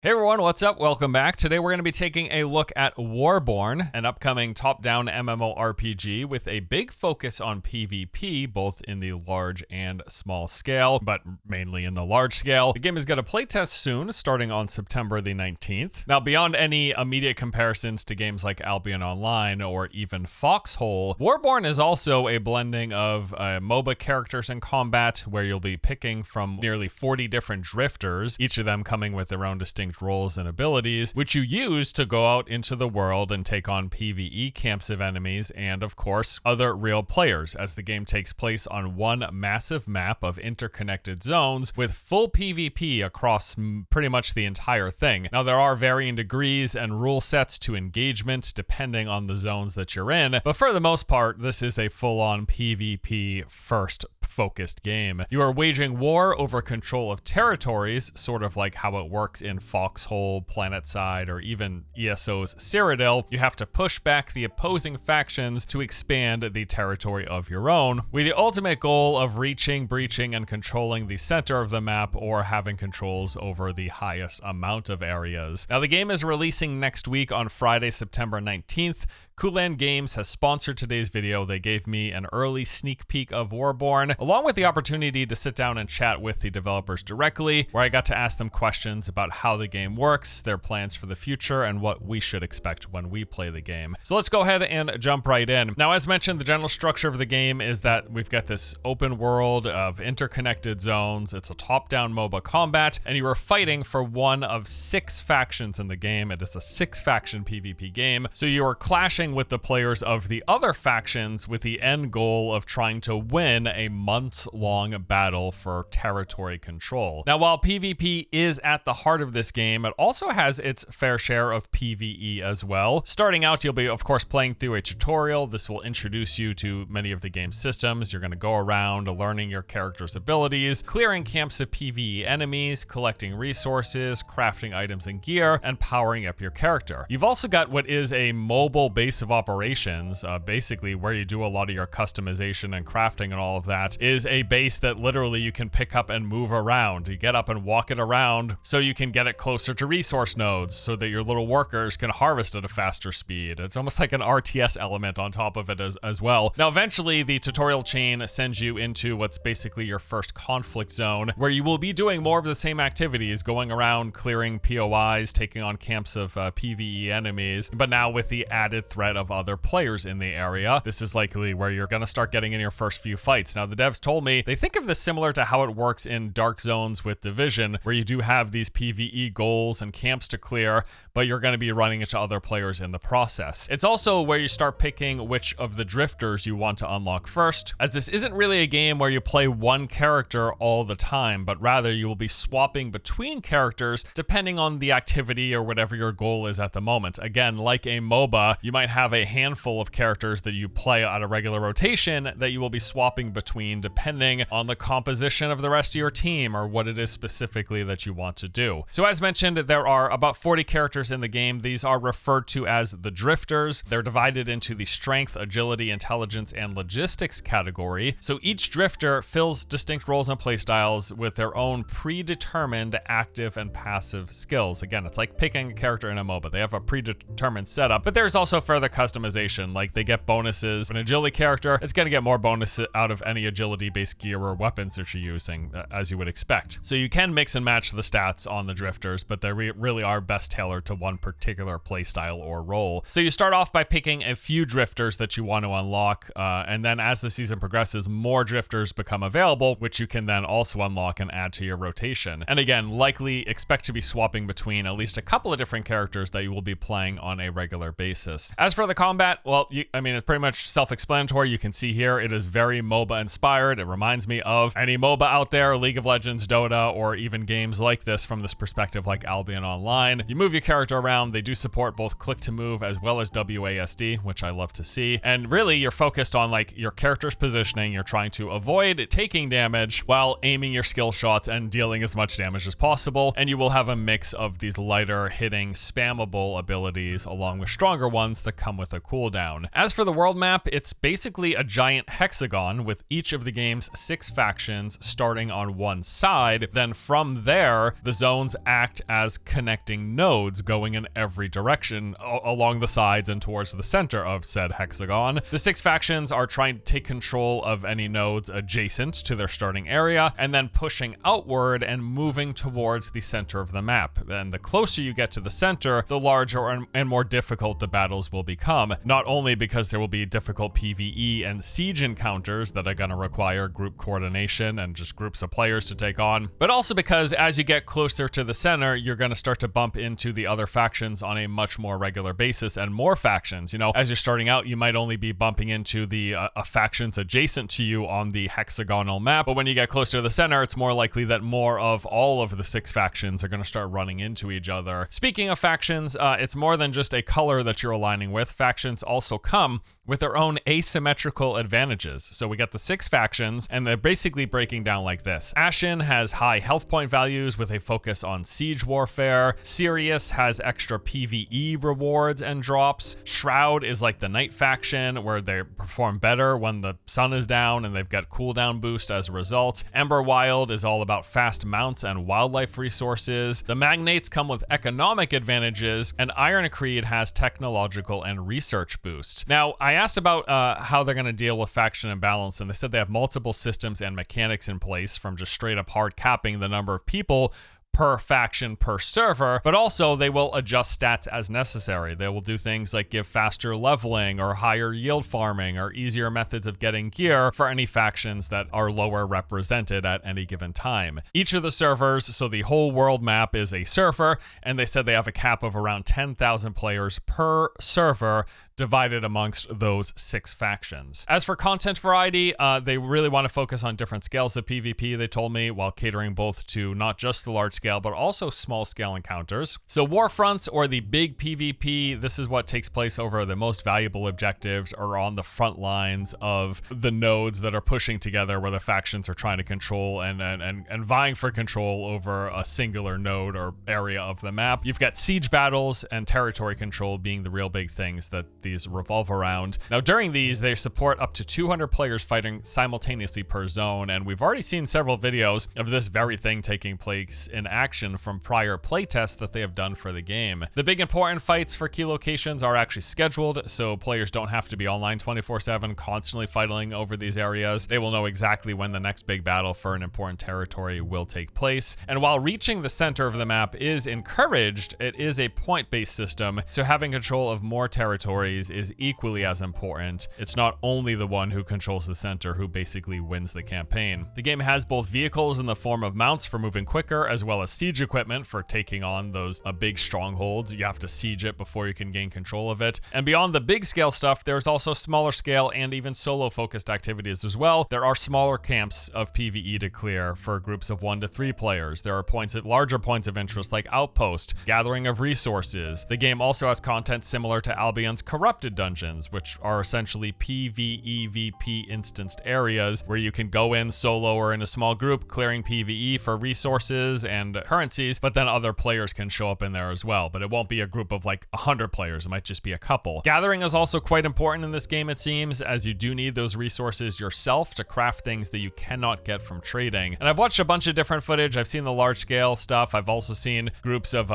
Hey everyone, what's up? Welcome back. Today we're going to be taking a look at Warborne, an upcoming top-down MMORPG with a big focus on PvP, both in the large and small scale, but mainly in the large scale. The game is going to playtest soon, starting on September the 19th. Now, beyond any immediate comparisons to games like Albion Online or even Foxhole, Warborne is also a blending of MOBA characters in combat, where you'll be picking from nearly 40 different drifters, each of them coming with their own distinct roles and abilities, which you use to go out into the world and take on PvE camps of enemies and, of course, other real players, as the game takes place on one massive map of interconnected zones with full PvP across pretty much the entire thing. Now, there are varying degrees and rule sets to engagement depending on the zones that you're in, but for the most part, this is a full-on PvP first focused game. You are waging war over control of territories, sort of like how it works in Foxhole, PlanetSide, or even ESO's Cyrodiil. You have to push back the opposing factions to expand the territory of your own, with the ultimate goal of reaching, breaching, and controlling the center of the map, or having controls over the highest amount of areas. Now, the game is releasing next week on Friday, September 19th. Cooland Games has sponsored today's video. They gave me an early sneak peek of Warborne, along with the opportunity to sit down and chat with the developers directly, where I got to ask them questions about how the game works, their plans for the future, and what we should expect when we play the game. So let's go ahead and jump right in. Now, as mentioned, the general structure of the game is that we've got this open world of interconnected zones. It's a top-down MOBA combat, and you are fighting for one of 6 factions in the game. It is a 6-faction PvP game, so you are clashing with the players of the other factions with the end goal of trying to win a months-long battle for territory control. Now, while PvP is at the heart of this game, it also has its fair share of PvE as well. Starting out, you'll be, of course, playing through a tutorial. This will introduce you to many of the game's systems. You're going to go around learning your character's abilities, clearing camps of PvE enemies, collecting resources, crafting items and gear, and powering up your character. You've also got what is a mobile base of operations, basically where you do a lot of your customization and crafting and all of that, is a base that literally you can pick up and move around. You get up and walk it around so you can get it closer to resource nodes so that your little workers can harvest at a faster speed. It's almost like an RTS element on top of it as well. Now, eventually, the tutorial chain sends you into what's basically your first conflict zone, where you will be doing more of the same activities, going around clearing POIs, taking on camps of PvE enemies, but now with the added threat of other players in the area. This is likely where you're going to start getting in your first few fights. Now, the devs told me they think of this similar to how it works in Dark Zones with Division, where you do have these PvE goals and camps to clear, but you're going to be running into other players in the process. It's also where you start picking which of the drifters you want to unlock first, as this isn't really a game where you play one character all the time, but rather you will be swapping between characters depending on the activity or whatever your goal is at the moment. Again, like a MOBA, you might have a handful of characters that you play at a regular rotation that you will be swapping between depending on the composition of the rest of your team or what it is specifically that you want to do. So as mentioned, there are about 40 characters in the game. These are referred to as the drifters. They're divided into the strength, agility, intelligence, and logistics category. So each drifter fills distinct roles and playstyles with their own predetermined active and passive skills. Again, it's like picking a character in a MOBA. They have a predetermined setup, but there's also further customization, like they get bonuses. An agility character, it's going to get more bonus out of any agility-based gear or weapons that you're using, as you would expect. So you can mix and match the stats on the drifters, but they really are best tailored to one particular playstyle or role. So you start off by picking a few drifters that you want to unlock, and then as the season progresses, more drifters become available, which you can then also unlock and add to your rotation. And again, likely expect to be swapping between at least a couple of different characters that you will be playing on a regular basis. As for the combat, well, it's pretty much self-explanatory. You can see here, it is very MOBA inspired. It reminds me of any MOBA out there, League of Legends, Dota, or even games like this from this perspective like Albion Online. You move your character around. They do support both click to move as well as WASD, which I love to see. And really, you're focused on like your character's positioning. You're trying to avoid taking damage while aiming your skill shots and dealing as much damage as possible. And you will have a mix of these lighter hitting spammable abilities along with stronger ones that come with a cooldown. As for the world map, it's basically a giant hexagon with each of of the game's 6 factions starting on one side. Then from there, the zones act as connecting nodes going in every direction along the sides and towards the center of said hexagon. The 6 factions are trying to take control of any nodes adjacent to their starting area and then pushing outward and moving towards the center of the map. And the closer you get to the center, the larger and more difficult the battles will become. Not only because there will be difficult PvE and siege encounters that are going to require group coordination and just groups of players to take on, but also because as you get closer to the center, you're going to start to bump into the other factions on a much more regular basis and more factions. You know, as you're starting out, you might only be bumping into the factions adjacent to you on the hexagonal map, but when you get closer to the center, it's more likely that more of all of the 6 factions are going to start running into each other. Speaking of factions, it's more than just a color that you're aligning with. Factions also come with their own asymmetrical advantages. So we got the 6 factions, and they're basically breaking down like this. Ashen has high health point values with a focus on siege warfare. Sirius has extra PvE rewards and drops. Shroud is like the Night faction, where they perform better when the sun is down, and they've got cooldown boost as a result. Ember Wild is all about fast mounts and wildlife resources. The Magnates come with economic advantages, and Iron Creed has technological and research boost. Now, I asked about how they're going to deal with faction imbalance, and they said they have multiple systems and mechanics in place, from just straight up hard capping the number of people per faction per server, but also they will adjust stats as necessary. They will do things like give faster leveling or higher yield farming or easier methods of getting gear for any factions that are lower represented at any given time. Each of the servers, so the whole world map is a server, and they said they have a cap of around 10,000 players per server divided amongst those 6 factions. As for content variety, they really want to focus on different scales of PvP, they told me, while catering both to not just the large scale, but also small scale encounters. So Warfronts, or the big PvP, this is what takes place over the most valuable objectives or on the front lines of the nodes that are pushing together, where the factions are trying to control and vying for control over a singular node or area of the map. You've got siege battles and territory control being the real big things that these revolve around. Now, during these, they support up to 200 players fighting simultaneously per zone, and we've already seen several videos of this very thing taking place in action from prior playtests that they have done for the game. The big important fights for key locations are actually scheduled, so players don't have to be online 24/7 constantly fighting over these areas. They will know exactly when the next big battle for an important territory will take place. And while reaching the center of the map is encouraged, it is a point-based system, so having control of more territories is equally as important. It's not only the one who controls the center who basically wins the campaign. The game has both vehicles in the form of mounts for moving quicker, as well as siege equipment for taking on those big strongholds. You have to siege it before you can gain control of it. And beyond the big scale stuff, there's also smaller scale and even solo focused activities as well. There are smaller camps of PvE to clear for groups of 1 to 3 players. There are larger points of interest like Outpost, gathering of resources. The game also has content similar to Albion's Corrupted Dungeons, which are essentially PvEVP instanced areas where you can go in solo or in a small group clearing PvE for resources and currencies, but then other players can show up in there as well. But it won't be a group of like 100 players, it might just be a couple. Gathering is also quite important in this game, it seems, as you do need those resources yourself to craft things that you cannot get from trading. And I've watched a bunch of different footage. I've seen the large scale stuff. I've also seen groups of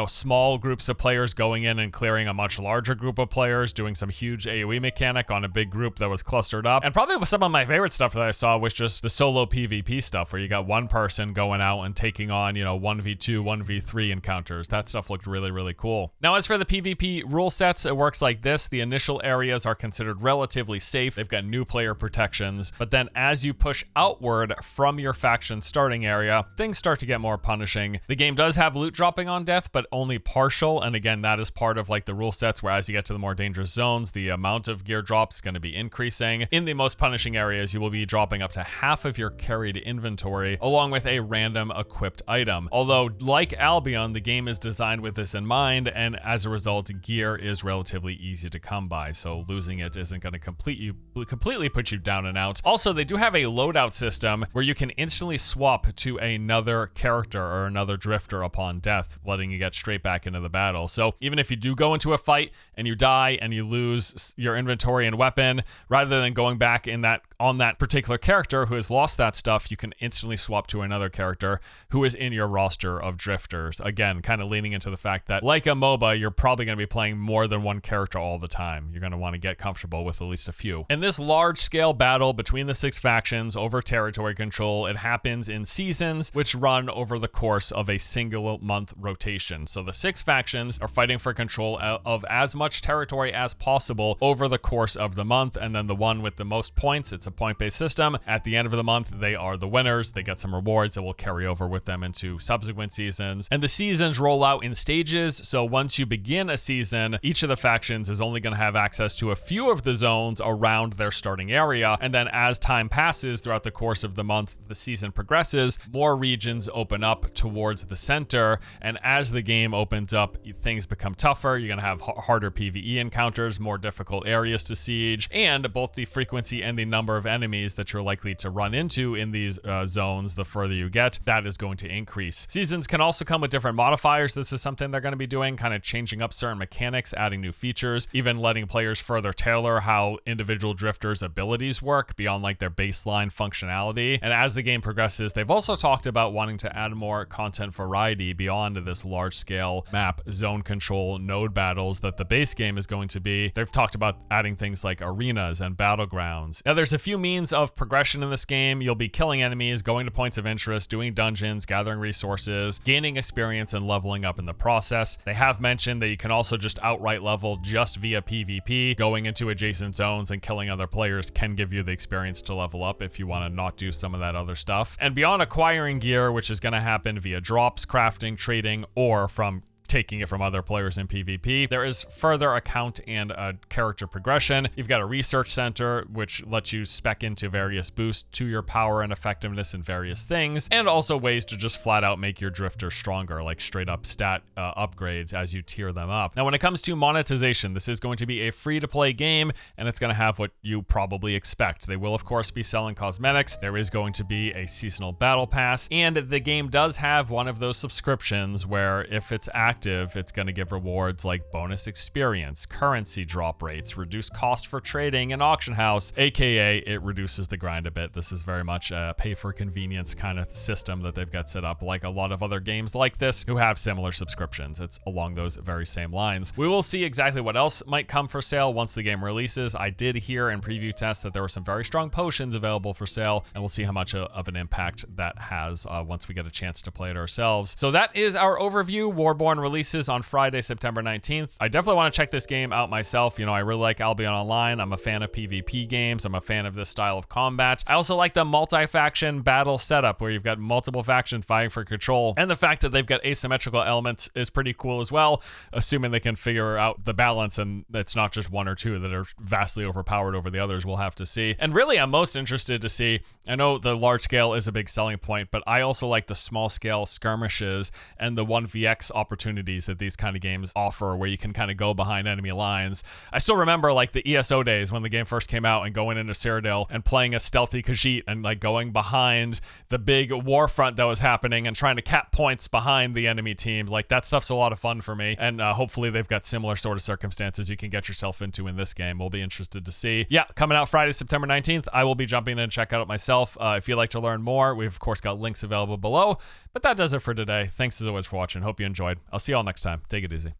small groups of players going in and clearing a much larger group of players, doing some huge AoE mechanic on a big group that was clustered up. And probably some of my favorite stuff that I saw was just the solo PvP stuff, where you got one person going out and taking on, 1v2, 1v3 encounters. That stuff looked really, really cool. Now, as for the PvP rule sets, it works like this. The initial areas are considered relatively safe. They've got new player protections. But then as you push outward from your faction starting area, things start to get more punishing. The game does have loot dropping on death, but only partial. And again, that is part of like the rule sets, where as you get to the more dangerous zones, the amount of gear drop is going to be increasing. In the most punishing areas, you will be dropping up to half of your carried inventory, along with a random equipped item. Although, like Albion, the game is designed with this in mind, and as a result, gear is relatively easy to come by, so losing it isn't going to completely put you down and out. Also, they do have a loadout system where you can instantly swap to another character or another drifter upon death, letting you get straight back into the battle. So even if you do go into a fight and you die and you lose your inventory and weapon, rather than going back in that on that particular character who has lost that stuff, you can instantly swap to another character who is in your roster of drifters. Again, kind of leaning into the fact that like a MOBA, you're probably going to be playing more than one character all the time. You're going to want to get comfortable with at least a few. And this large scale battle between the 6 factions over territory control, it happens in seasons which run over the course of a single month rotation. So the 6 factions are fighting for control of as much territory as possible over the course of the month, and then the one with the most points, it's a point-based system. At the end of the month, they are the winners. They get some rewards that will carry over with them into subsequent seasons. And the seasons roll out in stages, so once you begin a season, each of the factions is only going to have access to a few of the zones around their starting area, and then as time passes throughout the course of the month, the season progresses, more regions open up towards the center, and as the game opens up, things become tougher. You're going to have harder PvE encounters, more difficult areas to siege, and both the frequency and the number of enemies that you're likely to run into in these zones, the further you get, that is going to increase. Seasons can also come with different modifiers. This is something they're going to be doing, kind of changing up certain mechanics, adding new features, even letting players further tailor how individual drifters' abilities work beyond like their baseline functionality. And as the game progresses, they've also talked about wanting to add more content variety beyond this large scale map zone control node battles that the base game is going to be. They've talked about adding things like arenas and battlegrounds. Now there's a few means of progression in this game. You'll be killing enemies, going to points of interest, doing dungeons, gathering resources, gaining experience, and leveling up in the process. They have mentioned that you can also just outright level just via PvP. Going into adjacent zones and killing other players can give you the experience to level up if you want to not do some of that other stuff. And beyond acquiring gear, which is going to happen via drops, crafting, trading, or from taking it from other players in PvP, there is further account and character progression. You've got a research center, which lets you spec into various boosts to your power and effectiveness in various things, and also ways to just flat out make your drifter stronger, like straight up stat upgrades as you tier them up. Now, when it comes to monetization, this is going to be a free-to-play game, and it's going to have what you probably expect. They will, of course, be selling cosmetics. There is going to be a seasonal battle pass, and the game does have one of those subscriptions where if it's active, it's going to give rewards like bonus experience, currency drop rates, reduced cost for trading, and auction house, aka it reduces the grind a bit. This is very much a pay for convenience kind of system that they've got set up, like a lot of other games like this who have similar subscriptions. It's along those very same lines. We will see exactly what else might come for sale once the game releases. I did hear in preview tests that there were some very strong potions available for sale, and we'll see how much of an impact that has once we get a chance to play it ourselves. So that is our overview. Warborne releases on Friday, September 19th. I definitely want to check this game out myself. You know, I really like Albion Online. I'm a fan of PvP games. I'm a fan of this style of combat. I also like the multi-faction battle setup where you've got multiple factions vying for control. And the fact that they've got asymmetrical elements is pretty cool as well, assuming they can figure out the balance and it's not just one or two that are vastly overpowered over the others. We'll have to see. And really, I'm most interested to see, I know the large scale is a big selling point, but I also like the small scale skirmishes and the 1vx opportunities that these kind of games offer where you can kind of go behind enemy lines. I still remember like the ESO days when the game first came out and going into Cyrodiil and playing a stealthy Khajiit and like going behind the big war front that was happening and trying to cap points behind the enemy team. Like that stuff's a lot of fun for me, and hopefully they've got similar sort of circumstances you can get yourself into in this game. We'll be interested to see. Yeah, coming out Friday, September 19th. I will be jumping in and check out myself. If you'd like to learn more, we've of course got links available below. But that does it for today. Thanks as always for watching. Hope you enjoyed. I'll see you all next time. Take it easy.